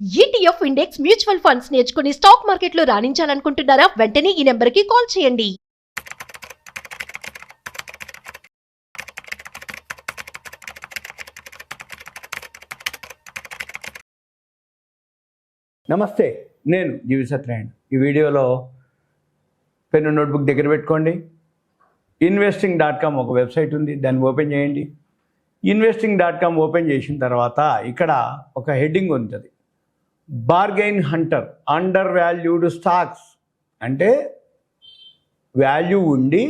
ETF index mutual funds నేర్చుకుని stock మార్కెట్లో రాణించాలనుకుంటున్నారా? వెంటనే ఈ నెంబర్కి కాల్ చేయండి. నమస్తే, నేను జీవి సత్యనారాయణ. ఈ వీడియోలో పెన్ను నోట్బుక్ దగ్గర పెట్టుకోండి. investing.com ఒక వెబ్సైట్ ఉంది, దాన్ని ఓపెన్ చేయండి. investing.com ఓపెన్ చేసిన తర్వాత ఇక్కడ ఒక హెడ్డింగ్ ఉంటుంది, bargain Hunter under valued stocks. అంటే వాల్యూ ఉండి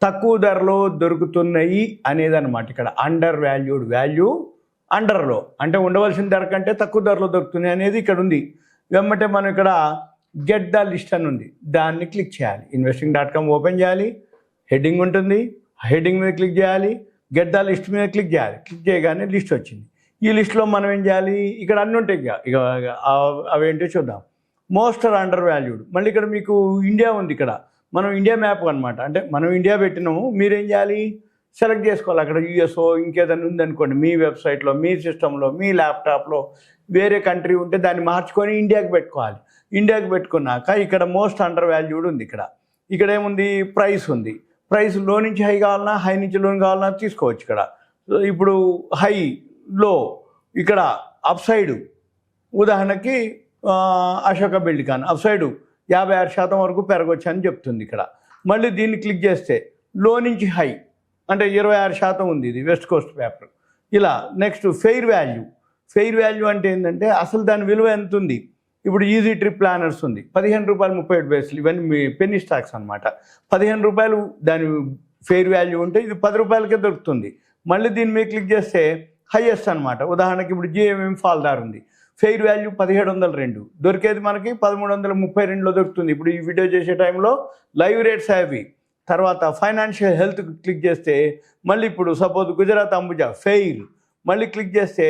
తక్కువ ధరలో దొరుకుతున్నాయి అనేదన్నమాట. ఇక్కడ అండర్ వాల్యూడ్, వాల్యూ అండర్లో అంటే ఉండవలసిన ధర కంటే తక్కువ ధరలో దొరుకుతున్నాయి అనేది ఇక్కడ ఉంది. వెంబటే మనం ఇక్కడ గెట్ ద లిస్ట్ అని ఉంది, దాన్ని క్లిక్ చేయాలి. investing.com ఓపెన్ చేయాలి, హెడ్డింగ్ ఉంటుంది, హెడ్డింగ్ మీద క్లిక్ చేయాలి, గెట్ ద లిస్ట్ మీద క్లిక్ చేయాలి. క్లిక్ చేయగానే లిస్ట్ వచ్చింది. ఈ లిస్ట్లో మనం ఏం చేయాలి, ఇక్కడ అన్నీ ఉంటాయి. ఇక అవేంటో చూద్దాం. Most are undervalued. మళ్ళీ ఇక్కడ మీకు ఇండియా ఉంది. ఇక్కడ మనం ఇండియా మ్యాప్ అనమాట. అంటే మనం ఇండియా పెట్టినాము, మీరేం చేయాలి, సెలెక్ట్ చేసుకోవాలి. అక్కడ యూఎస్ఓ ఇంకేదైనా ఉందనుకోండి, మీ వెబ్సైట్లో, మీ సిస్టంలో, మీ ల్యాప్టాప్లో వేరే కంట్రీ ఉంటే దాన్ని మార్చుకొని ఇండియాకి పెట్టుకోవాలి. ఇండియాకి పెట్టుకున్నాక ఇక్కడ మోస్ట్ అండర్ వాల్యూడ్ ఉంది. ఇక్కడ ఏముంది, ప్రైస్ ఉంది. ప్రైస్ లో నుంచి హై కావాలన్నా, హై నుంచి లోన్ కావాలన్నా తీసుకోవచ్చు. ఇక్కడ ఇప్పుడు హై లో, ఇక్కడ అప్ సైడు ఉదాహరణకి అశోక బిల్డ్కాన్ అప్ సైడు 56% వరకు పెరగవచ్చు అని చెప్తుంది ఇక్కడ. మళ్ళీ దీన్ని క్లిక్ చేస్తే లో నుంచి హై అంటే 26% ఉంది. ఇది వెస్ట్ కోస్ట్ పేపర్. ఇలా next fair value. Fair value అంటే ఏంటంటే అసలు దాని విలువ ఎంత ఉంది. ఇప్పుడు ఈజీ ట్రిప్ ప్లానర్స్ ఉంది, ₹15.37. ఇవన్నీ పెన్నీ స్టాక్స్ అనమాట. ₹15 దాని ఫెయిర్ వాల్యూ ఉంటే ఇది ₹10కే దొరుకుతుంది. మళ్ళీ దీని మీద క్లిక్ చేస్తే హైయెస్ట్ అనమాట. ఉదాహరణకి ఇప్పుడు జిఎంఎం ఫాల్దార్ ఉంది, ఫెయిర్ వాల్యూ 1702, దొరికేది మనకి 1332లో దొరుకుతుంది. ఇప్పుడు ఈ వీడియో చేసే టైంలో లైవ్ రేట్స్ అవి. తర్వాత ఫైనాన్షియల్ హెల్త్ క్లిక్ చేస్తే మళ్ళీ ఇప్పుడు సపోజ్ గుజరాత్ అంబుజా ఫెయిర్, మళ్ళీ క్లిక్ చేస్తే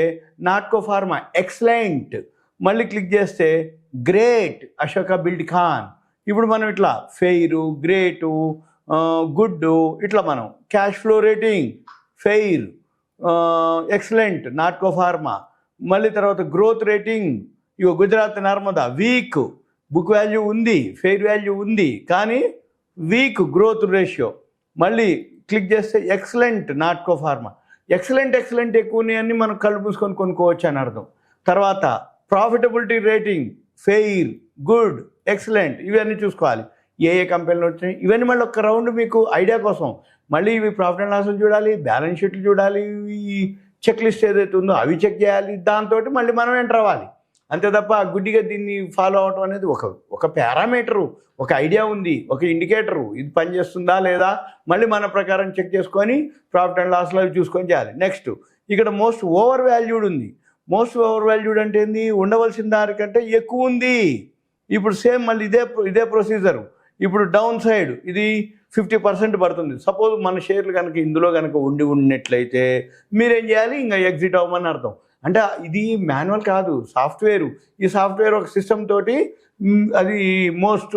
నాట్కో ఫార్మా ఎక్సలెంట్, మళ్ళీ క్లిక్ చేస్తే గ్రేట్ అశోక బిల్డ్కాన్. ఇప్పుడు మనం ఇట్లా ఫెయిరు, గ్రేటు, గుడ్, ఇట్లా మనం cash flow rating fair, excellent Natco pharma, మళ్ళీ తర్వాత గ్రోత్ రేటింగ్ ఇగో Gujarat Narmada weak, book value ఉంది, ఫెయిర్ వాల్యూ ఉంది, కానీ వీక్ గ్రోత్ రేషియో. మళ్ళీ క్లిక్ చేస్తే ఎక్సలెంట్ నాట్కో ఫార్మా. ఎక్సలెంట్ ఎక్కువ ఉన్నాయని మనం కళ్ళు మూసుకొని కొనుక్కోవచ్చు అని అర్థం. తర్వాత profitability rating fair, good, excellent, ఇవన్నీ చూసుకోవాలి ఏ కంపెనీలు వచ్చినాయి. ఇవన్నీ మళ్ళీ ఒక రౌండ్ మీకు ఐడియా కోసం మళ్ళీ ఇవి ప్రాఫిట్ అండ్ లాస్లు చూడాలి, బ్యాలెన్స్ షీట్లు చూడాలి, ఈ చెక్ లిస్ట్ ఏదైతే ఉందో అవి చెక్ చేయాలి. దాంతో మళ్ళీ మనం ఎంటర్ అవ్వాలి. అంతే తప్ప గుడ్డిగా దీన్ని ఫాలో అవటం అనేది ఒక పారామీటరు, ఒక ఐడియా ఉంది, ఒక ఇండికేటరు, ఇది పనిచేస్తుందా లేదా మళ్ళీ మన ప్రకారం చెక్ చేసుకొని ప్రాఫిట్ అండ్ లాస్లో అవి చూసుకొని చేయాలి. నెక్స్ట్ ఇక్కడ మోస్ట్ ఓవర్ వాల్యూడ్ ఉంది. మోస్ట్ ఓవర్ వాల్యూడ్ అంటే ఏంది, ఉండవలసిన దానికంటే ఎక్కువ ఉంది. ఇప్పుడు సేమ్ మళ్ళీ ఇదే ప్రొసీజరు. ఇప్పుడు డౌన్ సైడ్ ఇది 50% పడుతుంది. సపోజ్ మన షేర్లు కనుక ఇందులో కనుక ఉన్నట్లయితే మీరేం చేయాలి, ఇంకా ఎగ్జిట్ అవ్వమని అర్థం. అంటే ఇది మాన్యువల్ కాదు, సాఫ్ట్వేరు. ఈ సాఫ్ట్వేర్ ఒక సిస్టమ్ తోటి అది మోస్ట్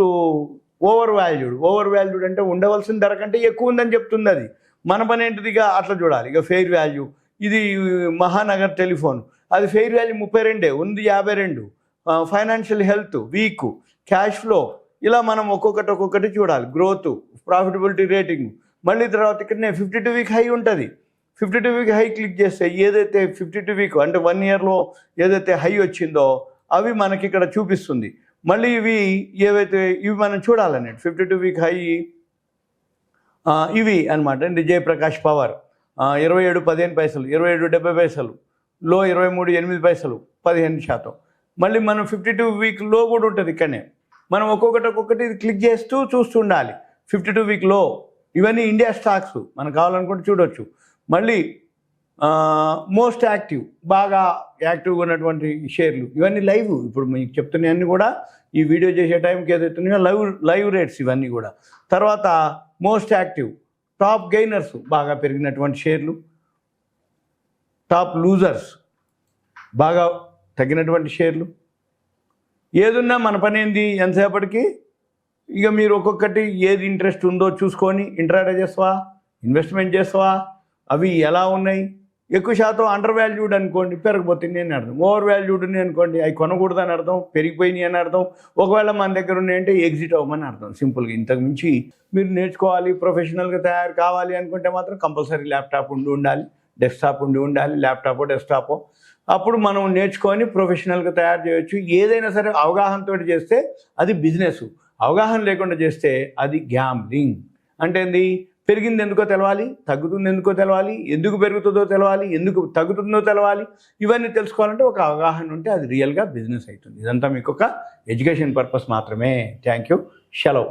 ఓవర్ వాల్యూడ్ అంటే ఉండవలసిన ధర కంటే ఎక్కువ ఉందని చెప్తుంది. అది మన పని ఏంటిది, ఇక అట్లా చూడాలి. ఇక ఫెయిర్ వాల్యూ, ఇది మహానగర్ టెలిఫోన్, అది ఫెయిర్ వాల్యూ 32 ఉంది, 52. Financial health week, cash flow, ఇలా మనం ఒక్కొక్కటి చూడాలి. Growth, profitability rating. మళ్ళీ తర్వాత ఇక్కడనే 52 వీక్ హై ఉంటుంది. 52 వీక్ హై క్లిక్ చేస్తే ఏదైతే 52 వీక్ అంటే 1 ఇయర్లో ఏదైతే హై వచ్చిందో అవి మనకి ఇక్కడ చూపిస్తుంది. మళ్ళీ ఇవి మనం చూడాలన్నట్టు. 52 వీక్ హై ఇవి అనమాట. జయప్రకాష్ పవర్ 27.15, 27.70, లో 23.8, 15%. మళ్ళీ మనం 52 వీక్ లో కూడా ఉంటుంది. ఇక్కడనే మనం ఒక్కొక్కటి క్లిక్ చేస్తూ చూస్తుండాలి. 52 వీక్ లో ఇవన్నీ ఇండియా స్టాక్స్, మనం కావాలనుకుంటే చూడవచ్చు. మళ్ళీ మోస్ట్ యాక్టివ్, బాగా యాక్టివ్గా ఉన్నటువంటి షేర్లు, ఇవన్నీ లైవ్. ఇప్పుడు మీకు చెప్తున్నాయన్నీ కూడా ఈ వీడియో చేసే టైంకి ఏదైతున్నాయో లైవ్ రేట్స్ ఇవన్నీ కూడా. తర్వాత మోస్ట్ యాక్టివ్, టాప్ గెయినర్స్, బాగా పెరిగినటువంటి షేర్లు, టాప్ లూజర్స్, బాగా తగ్గినటువంటి షేర్లు. ఏదున్నా మన పని ఏంది, ఎంతసేపటికి ఇక మీరు ఒక్కొక్కటి ఏది ఇంట్రెస్ట్ ఉందో చూసుకొని ఇంట్రాడే చేస్తావా, ఇన్వెస్ట్మెంట్ చేస్తావా, అవి ఎలా ఉన్నాయి, ఎక్కువ శాతం అండర్ వాల్యూడ్ అనుకోండి పెరగబోతుంది అని అర్థం, ఓవర్ వాల్యూడ్ అని అనుకోండి అవి కొనకూడదని అర్థం, పెరిగిపోయినాయి అని అర్థం, ఒకవేళ మన దగ్గర ఉన్నాయంటే ఎగ్జిట్ అవ్వమని అర్థం. సింపుల్గా ఇంతకు మించి మీరు నేర్చుకోవాలి, ప్రొఫెషనల్గా తయారు కావాలి అనుకుంటే మాత్రం కంపల్సరీ ల్యాప్టాప్ ఉండాలి, డెస్క్టాప్ ఉండాలి, ల్యాప్టాప్ డెస్క్టాప్. అప్పుడు మనం నేర్చుకొని ప్రొఫెషనల్గా తయారు చేయొచ్చు. ఏదైనా సరే అవగాహనతో చేస్తే అది బిజినెస్, అవగాహన లేకుండా చేస్తే అది గ్యాంబ్లింగ్. అంటే ఏంది, పెరిగింది ఎందుకో తెలవాలి, తగ్గుతుంది ఎందుకో తెలవాలి, ఎందుకు పెరుగుతుందో తెలవాలి, ఎందుకు తగ్గుతుందో తెలవాలి. ఇవన్నీ తెలుసుకోవాలంటే ఒక అవగాహన ఉంటే అది రియల్గా బిజినెస్ అవుతుంది. ఇదంతా మీకు ఒక ఎడ్యుకేషన్ పర్పస్ మాత్రమే. Thank you. సెలవు.